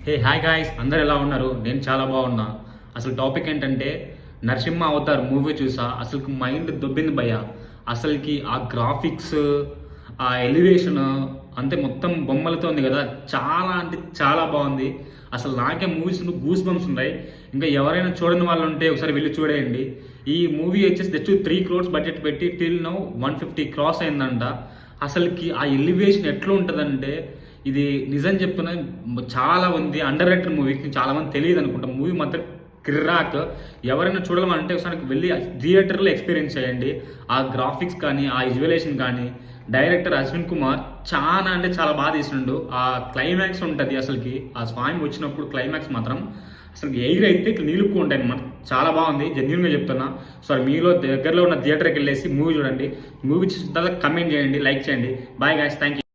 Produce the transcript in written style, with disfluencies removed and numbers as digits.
Hey hi guys, అందరు ఎలా ఉన్నారు? నేను చాలా బాగున్నా. అసలు టాపిక్ ఏంటంటే నరసింహ అవతార్ మూవీ చూసా. అసలు మైండ్ దొబ్బింది భయ్య. అసలుకి ఆ గ్రాఫిక్స్, ఆ ఎలివేషన్ అంతే మొత్తం బొమ్మలతో ఉంది కదా, చాలా అంటే చాలా బాగుంది. అసలు నాకే మూవీస్ గూస్ బంప్స్ ఉన్నాయి. ఇంకా ఎవరైనా చూడని వాళ్ళు ఉంటే ఒకసారి వెళ్ళి చూడేయండి. ఈ మూవీ వచ్చేసి జస్ట్ 3 crores బడ్జెట్ పెట్టి టిల్ నౌ 150 క్రాస్ అయిందంట. అసలుకి ఆ ఎలివేషన్ ఎట్లా ఉంటుందంటే, ఇది నిజం చెప్తున్నా, చాలా ఉంది. అండర్ రేటెడ్ మూవీ, చాలా మంది తెలియదు అనుకుంటా. మూవీ మాత్రం కిర్రాక్. ఎవరైనా చూడాలంటే ఒకసారి వెళ్ళి థియేటర్లో ఎక్స్పీరియన్స్ చేయండి. ఆ గ్రాఫిక్స్ కానీ, ఆ విజువలేషన్ కానీ, డైరెక్టర్ అశ్విన్ కుమార్ చాలా అంటే చాలా బాగా తీసిండు. ఆ క్లైమాక్స్ ఉంటుంది అసలుకి, ఆ స్వామి వచ్చినప్పుడు క్లైమాక్స్ మాత్రం అసలు ఎయిర్ అయితే ఇట్లా నీళ్ళుక్కు ఉంటాయి అన్నమాట. చాలా బాగుంది, జెన్యున్గా చెప్తున్నా. సో మీలో దగ్గరలో ఉన్న థియేటర్కి వెళ్ళేసి మూవీ చూడండి. మూవీ చూసిన తర్వాత కమెంట్ చేయండి, లైక్ చేయండి. Bye guys, thank you.